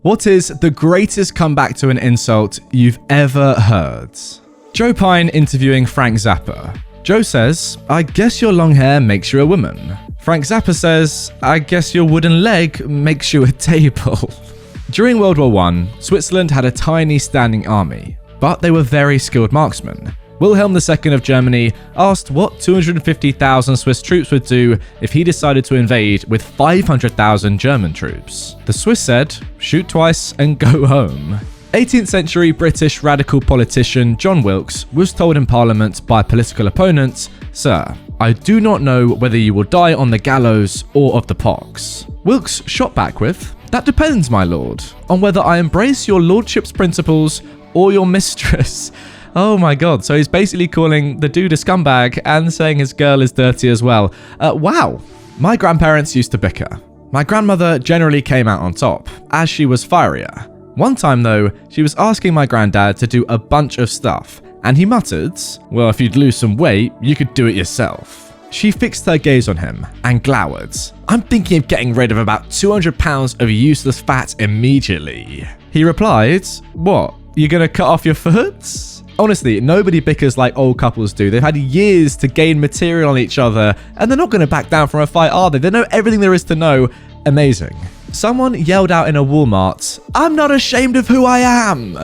What is the greatest comeback to an insult you've ever heard? Joe Pine interviewing Frank Zappa. Joe says, "I guess your long hair makes you a woman." Frank Zappa says, "I guess your wooden leg makes you a table." During World War I, Switzerland had a tiny standing army, but they were very skilled marksmen. Wilhelm II of Germany asked what 250,000 Swiss troops would do if he decided to invade with 500,000 German troops. The Swiss said, "Shoot twice and go home." 18th century British radical politician John Wilkes was told in Parliament by political opponents, "Sir, I do not know whether you will die on the gallows or of the pox." Wilkes shot back with, "That depends, my lord, on whether I embrace your lordship's principles or your mistress." Oh my god, so he's basically calling the dude a scumbag and saying his girl is dirty as well. Wow. My grandparents used to bicker. My grandmother generally came out on top, as she was fierier. One time though, she was asking my granddad to do a bunch of stuff, and he muttered, "Well, if you'd lose some weight, you could do it yourself." She fixed her gaze on him and glowered. "I'm thinking of getting rid of about 200 pounds of useless fat immediately." He replied, "What, you're gonna cut off your foot?" Honestly, nobody bickers like old couples do. They've had years to gain material on each other, and they're not going to back down from a fight, are they? They know everything there is to know. Amazing. Someone yelled out in a Walmart, "I'm not ashamed of who I am."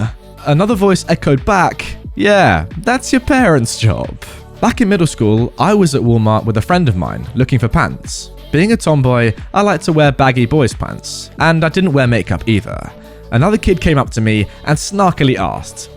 Another voice echoed back, "Yeah, that's your parents' job." Back in middle school, I was at Walmart with a friend of mine looking for pants. Being a tomboy, I like to wear baggy boys' pants, and I didn't wear makeup either. Another kid came up to me and snarkily asked,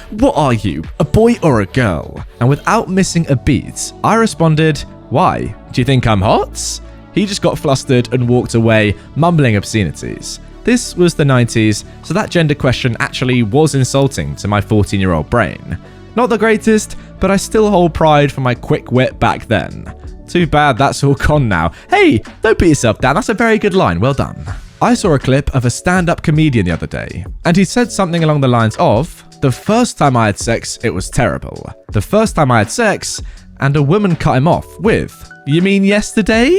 "What are you, a boy or a girl?" And without missing a beat, I responded, "Why? Do you think I'm hot?" He just got flustered and walked away, mumbling obscenities. This was the 90s, so that gender question actually was insulting to my 14-year-old brain. Not the greatest, but I still hold pride for my quick wit back then. Too bad that's all gone now. Hey, don't put yourself down, that's a very good line, well done. I saw a clip of a stand-up comedian the other day, and he said something along the lines of, "The first time I had sex, it was terrible. The first time I had sex, and a woman cut him off with, 'You mean yesterday?'"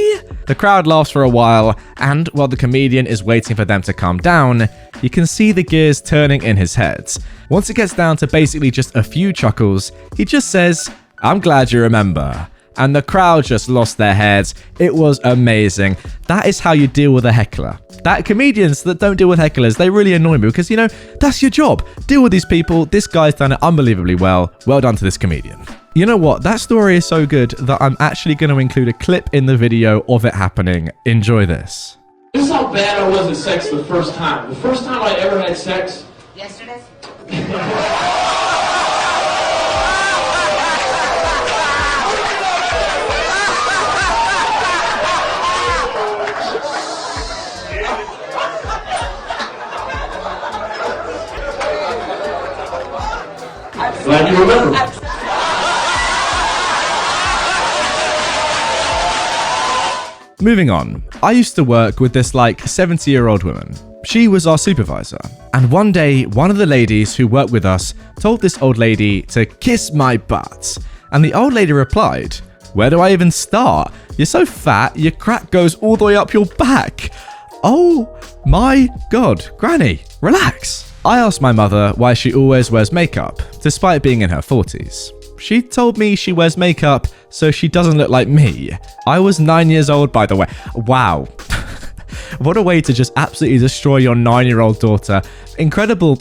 The crowd laughs for a while, and while the comedian is waiting for them to calm down, you can see the gears turning in his head. Once it gets down to basically just a few chuckles, he just says, "I'm glad you remember." And the crowd just lost their heads. It was amazing. That is how you deal with a heckler. That comedians that don't deal with hecklers, they really annoy me because, that's your job. Deal with these people. This guy's done it unbelievably well. Well done to this comedian. You know what? That story is so good that I'm actually going to include a clip in the video of it happening. Enjoy this. This is how bad I was at sex the first time. The first time I ever had sex. Yesterday? Glad you remember. Moving on, I used to work with this 70-year-old woman. She was our supervisor, and one day, one of the ladies who worked with us told this old lady to kiss my butt, and the old lady replied, "Where do I even start? You're so fat, your crack goes all the way up your back." Oh my god, Granny, relax. I asked my mother why she always wears makeup, despite being in her 40s. She told me she wears makeup so she doesn't look like me. I was 9 years old, by the way. Wow. What a way to just absolutely destroy your 9-year-old daughter. Incredible,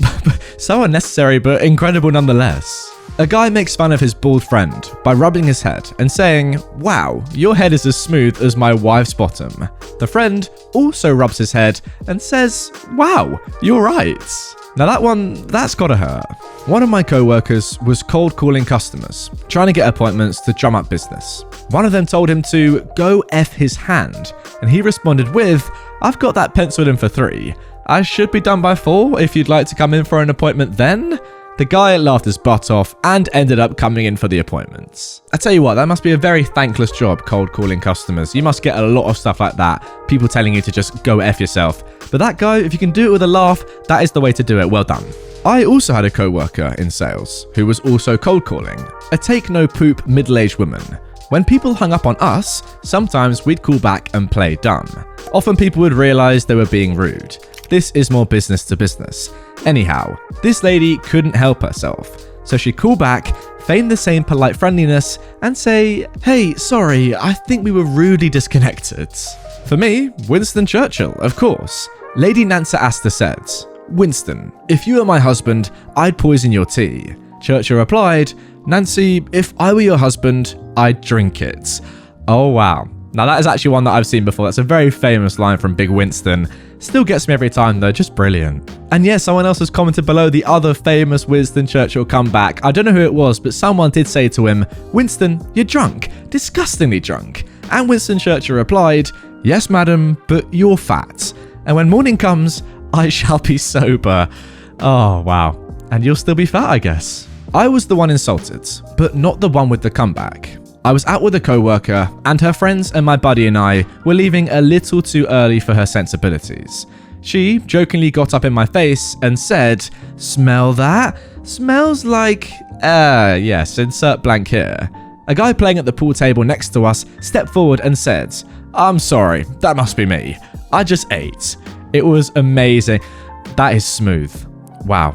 so unnecessary, but incredible nonetheless. A guy makes fun of his bald friend by rubbing his head and saying, "Wow, your head is as smooth as my wife's bottom." The friend also rubs his head and says, "Wow, you're right." Now that's gotta hurt. One of my co-workers was cold calling customers, trying to get appointments to drum up business. One of them told him to go F his hand, and he responded with, "I've got that penciled in for 3. I should be done by 4 if you'd like to come in for an appointment then." The guy laughed his butt off and ended up coming in for the appointments. I tell you what, that must be a very thankless job, cold calling customers. You must get a lot of stuff like that, people telling you to just go F yourself. But that guy, if you can do it with a laugh, that is the way to do it. Well done. I also had a co-worker in sales who was also cold calling, a take-no-poop middle-aged woman. When people hung up on us, sometimes we'd call back and play dumb. Often people would realize they were being rude. This is more business to business. Anyhow, this lady couldn't help herself, so she called back, feign the same polite friendliness, and say, "Hey, sorry, I think we were rudely disconnected." For me, Winston Churchill, of course. Lady Nancy Astor said, "Winston, if you were my husband, I'd poison your tea." Churchill replied, "Nancy, if I were your husband, I'd drink it." Oh wow. Now that is actually one that I've seen before. That's a very famous line from Big Winston. Still gets me every time though, just brilliant. And yeah, someone else has commented below the other famous Winston Churchill comeback. I don't know who it was, but someone did say to him, "Winston, you're drunk, disgustingly drunk." And Winston Churchill replied, "Yes, madam, but you're fat. And when morning comes, I shall be sober." Oh, wow. And you'll still be fat, I guess. I was the one insulted, but not the one with the comeback. I was out with a co-worker, and her friends and my buddy and I were leaving a little too early for her sensibilities. She jokingly got up in my face and said, "Smell that? Smells like..." Yes, insert blank here. A guy playing at the pool table next to us stepped forward and said, "I'm sorry, that must be me. I just ate." It was amazing. That is smooth. Wow.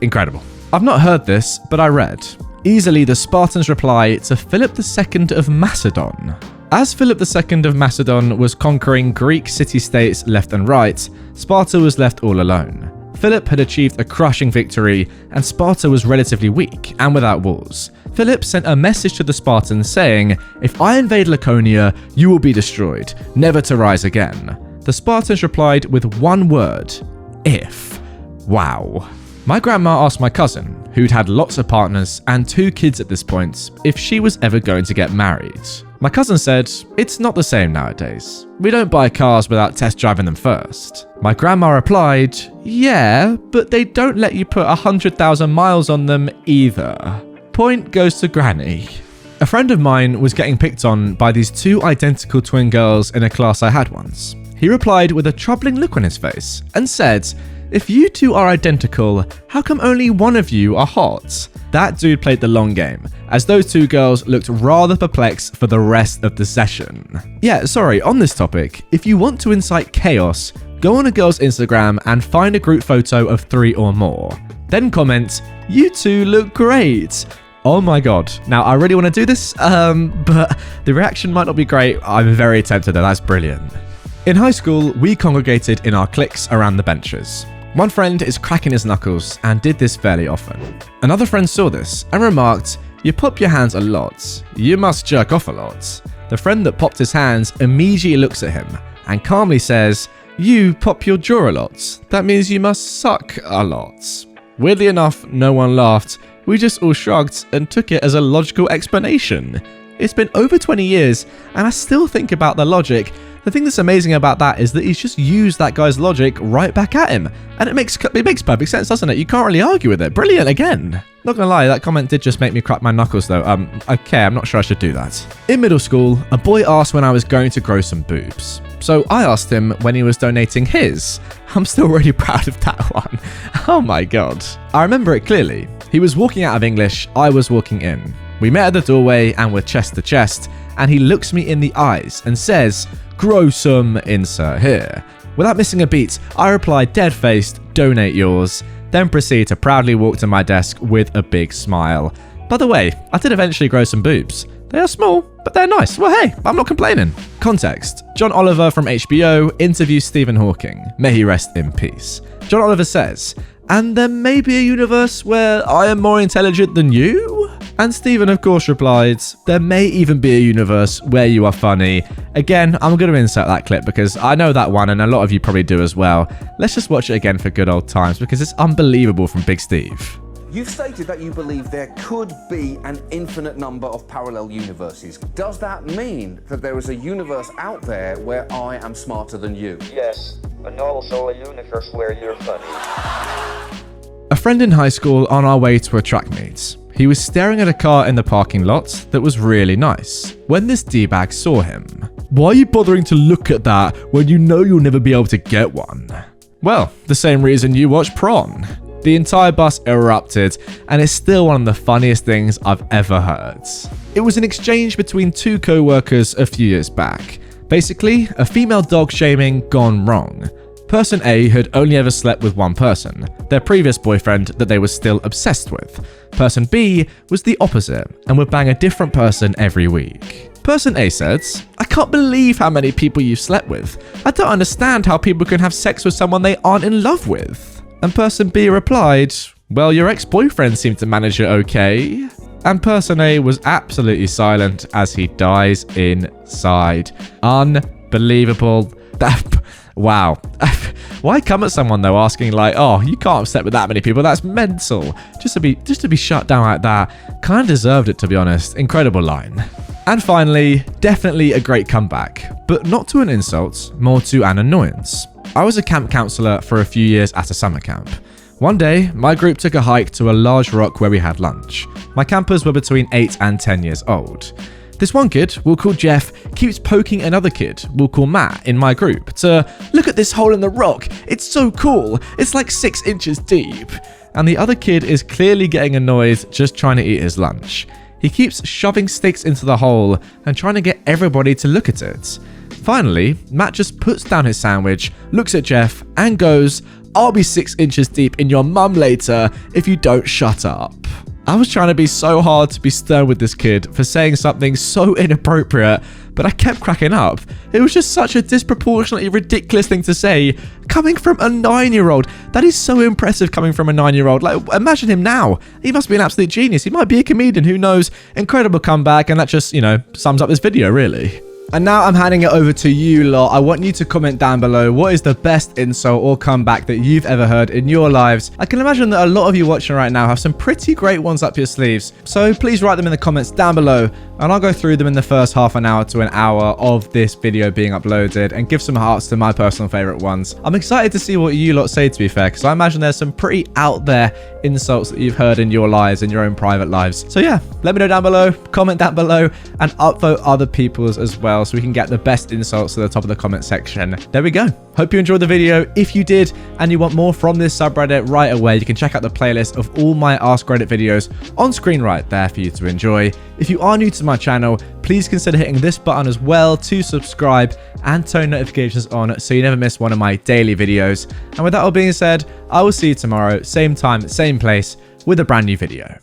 Incredible. I've not heard this, but I read, easily the Spartans' reply to Philip II of Macedon. As Philip II of Macedon was conquering Greek city-states left and right, Sparta was left all alone. Philip had achieved a crushing victory, and Sparta was relatively weak and without walls. Philip sent a message to the Spartans saying, "If I invade Laconia, you will be destroyed, never to rise again." The Spartans replied with one word, "If." Wow. My grandma asked my cousin, who'd had lots of partners and 2 kids at this point, if she was ever going to get married. My cousin said, "It's not the same nowadays. We don't buy cars without test driving them first." My grandma replied, "Yeah, but they don't let you put 100,000 miles on them either." Point goes to Granny. A friend of mine was getting picked on by these 2 identical twin girls in a class I had once. He replied with a troubling look on his face and said, "If you 2 are identical, how come only one of you are hot?" That dude played the long game, as those 2 girls looked rather perplexed for the rest of the session. Yeah, sorry, on this topic, if you want to incite chaos, go on a girl's Instagram and find a group photo of 3 or more. Then comment, "You 2 look great." Oh my god. Now, I really want to do this, but the reaction might not be great. I'm very tempted though, that's brilliant. In high school, we congregated in our cliques around the benches. One friend is cracking his knuckles and did this fairly often. Another friend saw this and remarked, "You pop your hands a lot. You must jerk off a lot." The friend that popped his hands immediately looks at him and calmly says, "You pop your jaw a lot. That means you must suck a lot." Weirdly enough, no one laughed. We just all shrugged and took it as a logical explanation. It's been over 20 years and I still think about the logic. The thing that's amazing about that is that he's just used that guy's logic right back at him. And it makes perfect sense, doesn't it? You can't really argue with it. Brilliant again. Not gonna lie, that comment did just make me crack my knuckles though. Okay, I'm not sure I should do that. In middle school, a boy asked when I was going to grow some boobs. So I asked him when he was donating his. I'm still really proud of that one. Oh my god. I remember it clearly. He was walking out of English, I was walking in. We met at the doorway and were chest to chest, and he looks me in the eyes and says, "Grow some, insert here." Without missing a beat, I replied dead-faced, "Donate yours," then proceed to proudly walk to my desk with a big smile. By the way, I did eventually grow some boobs. They are small, but they're nice. Well, hey, I'm not complaining. Context. John Oliver from HBO interviews Stephen Hawking. May he rest in peace. John Oliver says, "And there may be a universe where I am more intelligent than you?" And Stephen, of course, replied, "There may even be a universe where you are funny." Again, I'm going to insert that clip because I know that one and a lot of you probably do as well. Let's just watch it again for good old times because it's unbelievable from Big Steve. You've stated that you believe there could be an infinite number of parallel universes. Does that mean that there is a universe out there where I am smarter than you? Yes, and also a universe where you're funny. A friend in high school on our way to a track meet. He was staring at a car in the parking lot that was really nice when this D-bag saw him. "Why are you bothering to look at that when you know you'll never be able to get one?" Well, the same reason you watch Prawn. The entire bus erupted, and it's still one of the funniest things I've ever heard. It was an exchange between 2 co-workers a few years back. Basically, a female dog shaming gone wrong. Person A had only ever slept with one person, their previous boyfriend that they were still obsessed with. Person B was the opposite and would bang a different person every week. Person A said, "I can't believe how many people you've slept with. I don't understand how people can have sex with someone they aren't in love with." And person B replied, "Well, your ex-boyfriend seemed to manage it okay." And person A was absolutely silent as he dies inside. Unbelievable. Wow. Why come at someone though asking like, "Oh, you can't have slept with that many people. That's mental." Just to be shut down like that. Kind of deserved it, to be honest. Incredible line. And finally, definitely a great comeback, but not to an insult, more to an annoyance. I was a camp counselor for a few years at a summer camp. One day, my group took a hike to a large rock where we had lunch. My campers were between 8 and 10 years old. This one kid, we'll call Jeff, keeps poking another kid, we'll call Matt, in my group to, "Look at this hole in the rock, it's so cool, it's like 6 inches deep." And the other kid is clearly getting annoyed just trying to eat his lunch. He keeps shoving sticks into the hole and trying to get everybody to look at it. Finally, Matt just puts down his sandwich, looks at Jeff, and goes, "I'll be 6 inches deep in your mum later if you don't shut up." I was trying to be so hard to be stern with this kid for saying something so inappropriate, but I kept cracking up. It was just such a disproportionately ridiculous thing to say, coming from a 9-year-old. That is so impressive coming from a 9-year-old. Like, imagine him now. He must be an absolute genius. He might be a comedian, who knows? Incredible comeback, and that just, sums up this video, really. And now I'm handing it over to you lot. I want you to comment down below what is the best insult or comeback that you've ever heard in your lives. I can imagine that a lot of you watching right now have some pretty great ones up your sleeves. So please write them in the comments down below and I'll go through them in the first half an hour to an hour of this video being uploaded and give some hearts to my personal favorite ones. I'm excited to see what you lot say, to be fair, because I imagine there's some pretty out there insults that you've heard in your lives, in your own private lives. So yeah, let me know down below, comment down below, and upvote other people's as well so we can get the best insults to the top of the comment section. There we go. Hope you enjoyed the video. If you did and you want more from this subreddit right away, you can check out the playlist of all my AskReddit videos on screen right there for you to enjoy. If you are new to my channel, please consider hitting this button as well to subscribe and turn notifications on so you never miss one of my daily videos. And with that all being said, I will see you tomorrow, same time, same place, with a brand new video.